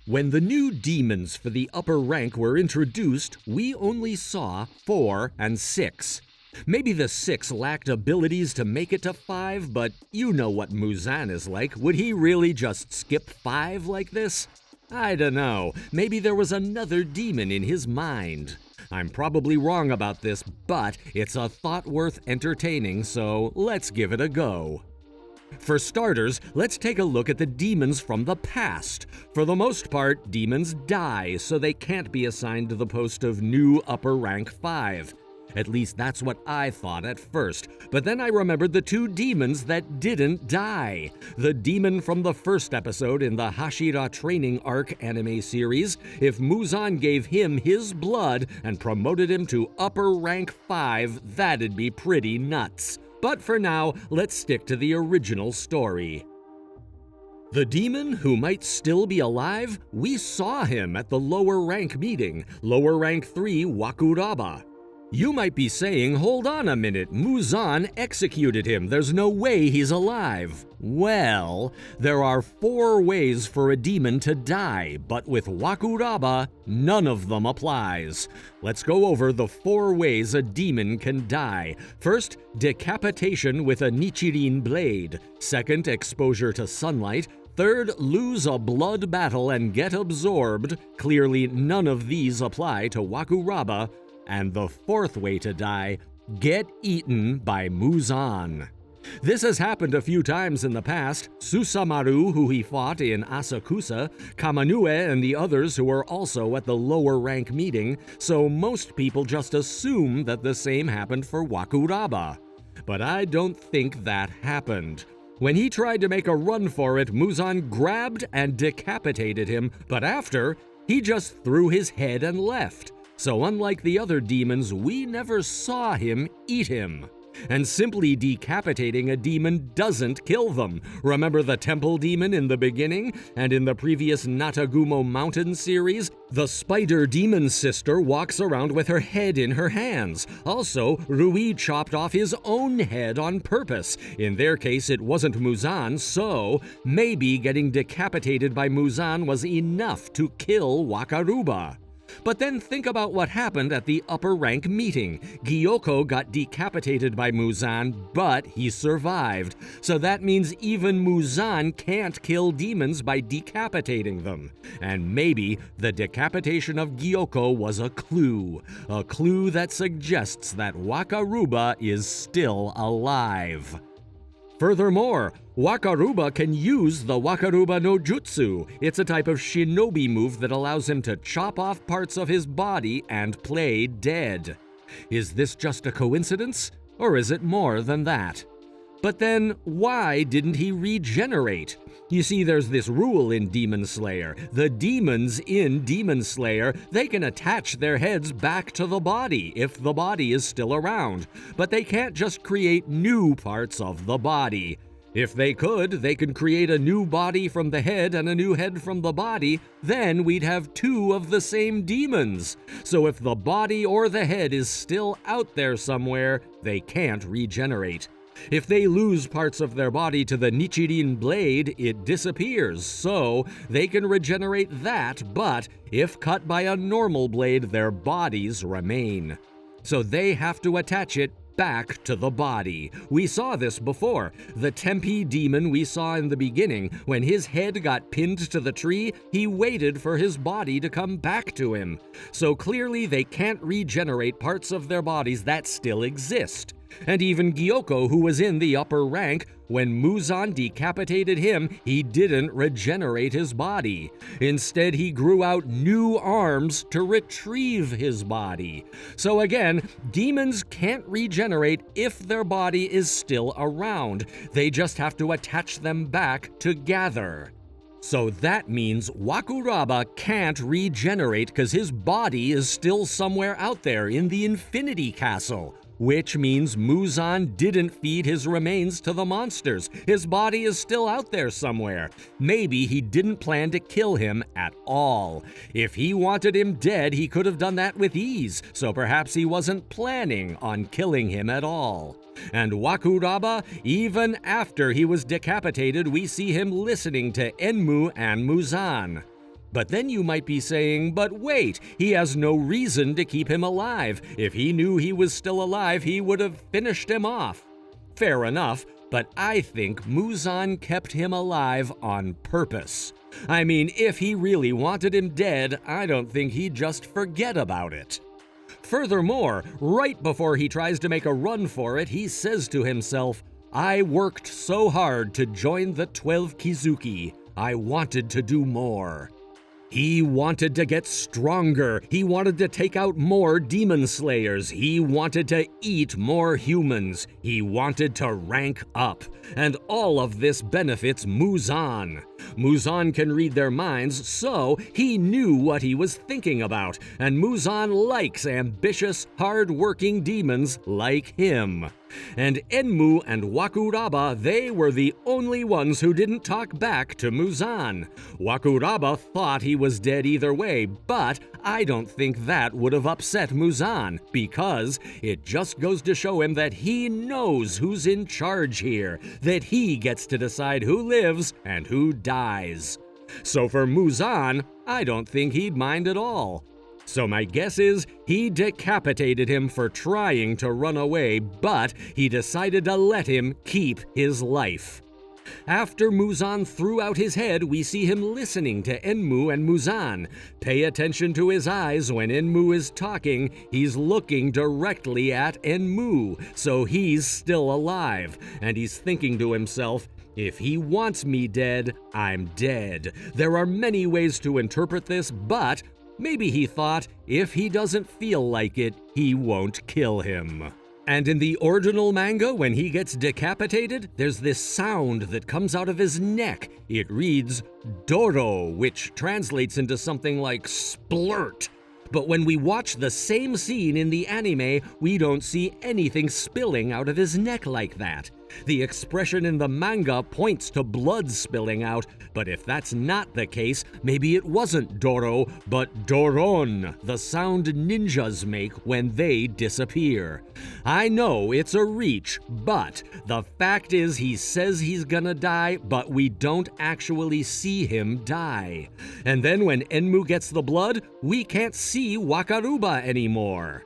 When the new demons for the upper rank were introduced, we only saw 4 and 6. Maybe the 6 lacked abilities to make it to 5, but you know what Muzan is like. Would he really just skip 5 like this? I dunno. Maybe there was another demon in his mind. I'm probably wrong about this, but it's a thought worth entertaining, so let's give it a go. For starters, let's take a look at the demons from the past. For the most part, demons die, so they can't be assigned to the post of new upper rank 5. At least that's what I thought at first, but then I remembered the 2 demons that didn't die. The demon from the first episode in the Hashira training arc anime series, if Muzan gave him his blood and promoted him to upper rank 5, that'd be pretty nuts. But for now, let's stick to the original story. The demon who might still be alive, we saw him at the lower rank meeting, lower rank 3 Wakuraba. You might be saying, hold on a minute, Muzan executed him, there's no way he's alive. Well, there are 4 ways for a demon to die, but with Wakuraba, none of them applies. Let's go over the 4 ways a demon can die. First, decapitation with a Nichirin blade. Second, exposure to sunlight. Third, lose a blood battle and get absorbed. Clearly, none of these apply to Wakuraba. And the 4th way to die, get eaten by Muzan. This has happened a few times in the past. Susamaru, who he fought in Asakusa, Kamanue and the others who were also at the lower rank meeting, so most people just assume that the same happened for Wakuraba. But I don't think that happened. When he tried to make a run for it, Muzan grabbed and decapitated him, but after, he just threw his head and left. So unlike the other demons, we never saw him eat him. And simply decapitating a demon doesn't kill them. Remember the temple demon in the beginning? And in the previous Natagumo Mountain series? The spider demon sister walks around with her head in her hands. Also, Rui chopped off his own head on purpose. In their case, it wasn't Muzan, so maybe getting decapitated by Muzan was enough to kill Wakaruba. But then think about what happened at the upper rank meeting. Gyoko got decapitated by Muzan, but he survived. So that means even Muzan can't kill demons by decapitating them. And maybe the decapitation of Gyoko was a clue that suggests that Wakaruba is still alive. Furthermore, Wakaruba can use the Wakaruba no Jutsu. It's a type of shinobi move that allows him to chop off parts of his body and play dead. Is this just a coincidence, or is it more than that? But then, why didn't he regenerate? You see, there's this rule in Demon Slayer. The demons in Demon Slayer, they can attach their heads back to the body if the body is still around. But they can't just create new parts of the body. If they could, they could create a new body from the head and a new head from the body, then we'd have 2 of the same demons. So if the body or the head is still out there somewhere, they can't regenerate. If they lose parts of their body to the Nichirin blade, it disappears, so they can regenerate that, but if cut by a normal blade, their bodies remain. So they have to attach it back to the body. We saw this before. The Tempe demon we saw in the beginning, when his head got pinned to the tree, he waited for his body to come back to him. So clearly they can't regenerate parts of their bodies that still exist. And even Gyoko, who was in the upper rank, when Muzan decapitated him, he didn't regenerate his body. Instead, he grew out new arms to retrieve his body. So again, demons can't regenerate if their body is still around. They just have to attach them back together. So that means Wakuraba can't regenerate because his body is still somewhere out there in the Infinity Castle. Which means Muzan didn't feed his remains to the monsters. His body is still out there somewhere. Maybe he didn't plan to kill him at all. If he wanted him dead, he could have done that with ease, so perhaps he wasn't planning on killing him at all. And Wakuraba, even after he was decapitated, we see him listening to Enmu and Muzan. But then you might be saying, but wait, he has no reason to keep him alive. If he knew he was still alive, he would have finished him off. Fair enough, but I think Muzan kept him alive on purpose. I mean, if he really wanted him dead, I don't think he'd just forget about it. Furthermore, right before he tries to make a run for it, he says to himself, "I worked so hard to join the 12 Kizuki. I wanted to do more." He wanted to get stronger. He wanted to take out more demon slayers. He wanted to eat more humans. He wanted to rank up. And all of this benefits Muzan. Muzan can read their minds, so he knew what he was thinking about. And Muzan likes ambitious, hard-working demons like him. And Enmu and Wakuraba, they were the only ones who didn't talk back to Muzan. Wakuraba thought he was dead either way, but I don't think that would have upset Muzan, because it just goes to show him that he knows who's in charge here, that he gets to decide who lives and who dies. So for Muzan, I don't think he'd mind at all. So my guess is he decapitated him for trying to run away, but he decided to let him keep his life. After Muzan threw out his head, we see him listening to Enmu and Muzan. Pay attention to his eyes when Enmu is talking. He's looking directly at Enmu, so he's still alive, and he's thinking to himself, "If he wants me dead, I'm dead." There are many ways to interpret this, but maybe he thought if he doesn't feel like it, he won't kill him. And in the original manga, when he gets decapitated, there's this sound that comes out of his neck. It reads Doro, which translates into something like splurt. But when we watch the same scene in the anime, we don't see anything spilling out of his neck like that. The expression in the manga points to blood spilling out, but if that's not the case, maybe it wasn't Doro, but Doron, the sound ninjas make when they disappear. I know it's a reach, but the fact is he says he's gonna die, but we don't actually see him die. And then when Enmu gets the blood, we can't see Wakaruba anymore.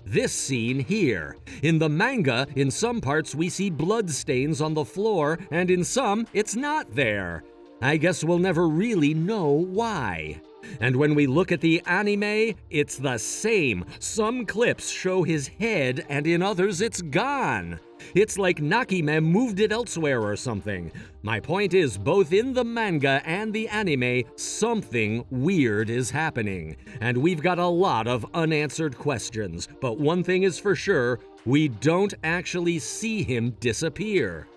This scene here. In the manga, in some parts we see blood stains on the floor, and in some, it's not there. I guess we'll never really know why. And when we look at the anime, it's the same. Some clips show his head, and in others it's gone. It's like Nakime moved it elsewhere or something. My point is, both in the manga and the anime, something weird is happening. And we've got a lot of unanswered questions. But one thing is for sure, we don't actually see him disappear.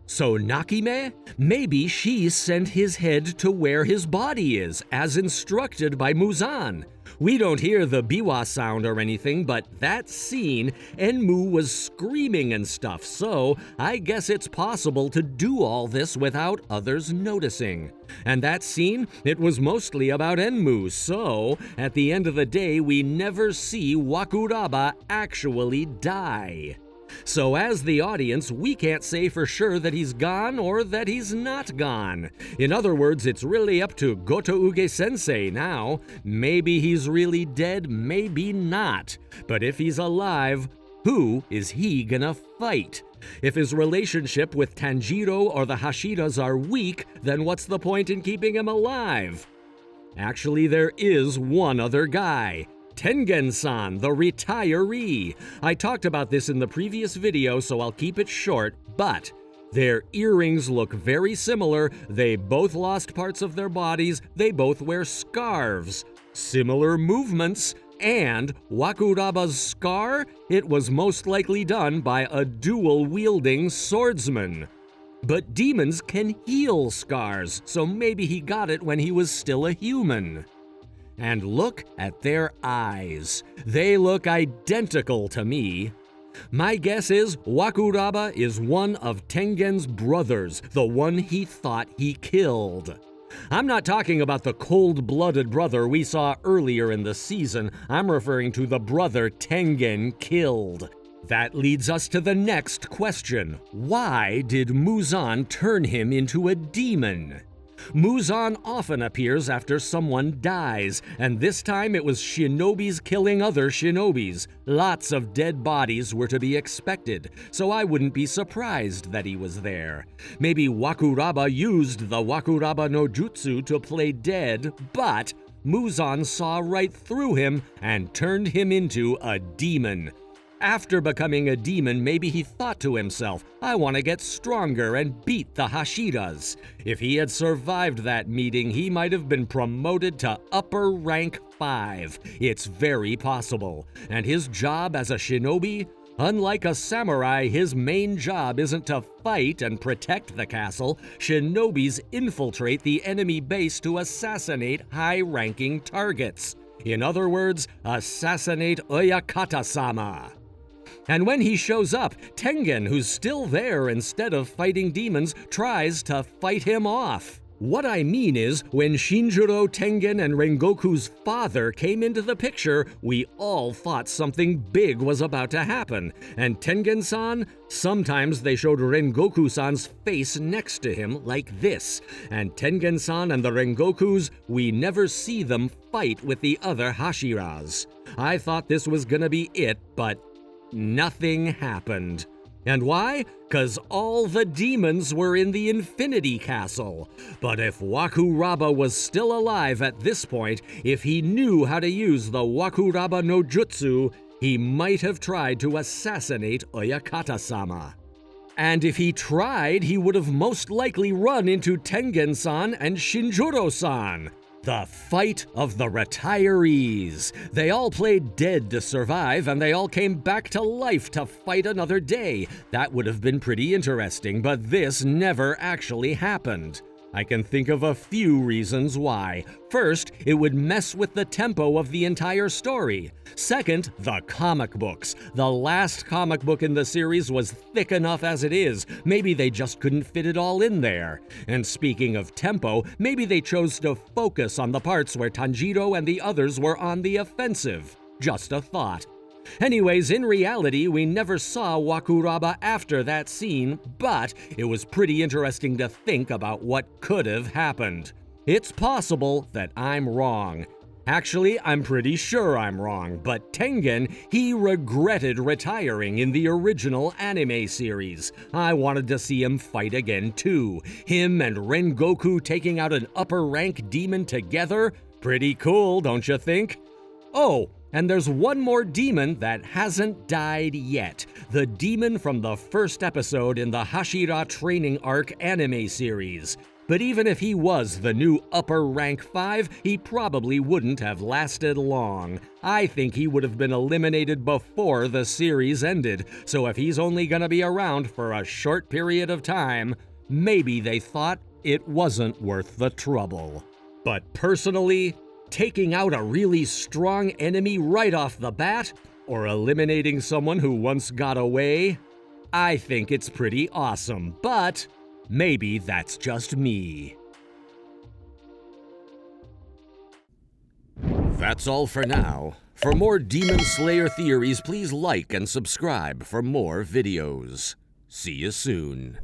So Nakime? Maybe she sent his head to where his body is, as instructed by Muzan. We don't hear the biwa sound or anything, but that scene, Enmu was screaming and stuff, so I guess it's possible to do all this without others noticing. And that scene, it was mostly about Enmu, so at the end of the day, we never see Wakuraba actually die. So as the audience, we can't say for sure that he's gone or that he's not gone. In other words, it's really up to Gotouge Sensei now. Maybe he's really dead, maybe not. But if he's alive, who is he gonna fight? If his relationship with Tanjiro or the Hashiras are weak, then what's the point in keeping him alive? Actually, there is one other guy. Tengen-san, the retiree. I talked about this in the previous video, so I'll keep it short, but their earrings look very similar. They both lost parts of their bodies. They both wear scarves. Similar movements. And Wakuraba's scar? It was most likely done by a dual-wielding swordsman. But demons can heal scars, so maybe he got it when he was still a human. And look at their eyes. They look identical to me. My guess is Wakuraba is one of Tengen's brothers, the one he thought he killed. I'm not talking about the cold-blooded brother we saw earlier in the season. I'm referring to the brother Tengen killed. That leads us to the next question. Why did Muzan turn him into a demon? Muzan often appears after someone dies, and this time it was shinobis killing other shinobis. Lots of dead bodies were to be expected, so I wouldn't be surprised that he was there. Maybe Wakuraba used the Wakuraba no Jutsu to play dead, but Muzan saw right through him and turned him into a demon. After becoming a demon, maybe he thought to himself, I want to get stronger and beat the Hashiras. If he had survived that meeting, he might have been promoted to upper rank 5. It's very possible. And his job as a shinobi? Unlike a samurai, his main job isn't to fight and protect the castle. Shinobis infiltrate the enemy base to assassinate high-ranking targets. In other words, assassinate Oyakata-sama. And when he shows up, Tengen, who's still there instead of fighting demons, tries to fight him off. What I mean is, when Shinjiro, Tengen, and Rengoku's father came into the picture, we all thought something big was about to happen. And Tengen-san, sometimes they showed Rengoku-san's face next to him like this. And Tengen-san and the Rengokus, we never see them fight with the other Hashiras. I thought this was gonna be it, but nothing happened. And why? 'Cause all the demons were in the Infinity Castle. But if Wakuraba was still alive at this point, if he knew how to use the Wakuraba no Jutsu, he might have tried to assassinate Oyakata-sama. And if he tried, he would have most likely run into Tengen-san and Shinjiro-san. The fight of the retirees. They all played dead to survive, and they all came back to life to fight another day. That would have been pretty interesting, but this never actually happened. I can think of a few reasons why. First, it would mess with the tempo of the entire story. Second, the comic books. The last comic book in the series was thick enough as it is. Maybe they just couldn't fit it all in there. And speaking of tempo, maybe they chose to focus on the parts where Tanjiro and the others were on the offensive. Just a thought. Anyways, in reality, we never saw Wakuraba after that scene, but it was pretty interesting to think about what could have happened. It's possible that I'm wrong. Actually, I'm pretty sure I'm wrong, but Tengen, he regretted retiring in the original anime series. I wanted to see him fight again too. Him and Rengoku taking out an upper rank demon together? Pretty cool, don't you think? Oh, and there's one more demon that hasn't died yet. The demon from the first episode in the Hashira training arc anime series. But even if he was the new upper rank 5, he probably wouldn't have lasted long. I think he would have been eliminated before the series ended, so if he's only gonna be around for a short period of time, maybe they thought it wasn't worth the trouble. But personally, taking out a really strong enemy right off the bat, or eliminating someone who once got away, I think it's pretty awesome, but maybe that's just me. That's all for now. For more Demon Slayer theories, please like and subscribe for more videos. See you soon.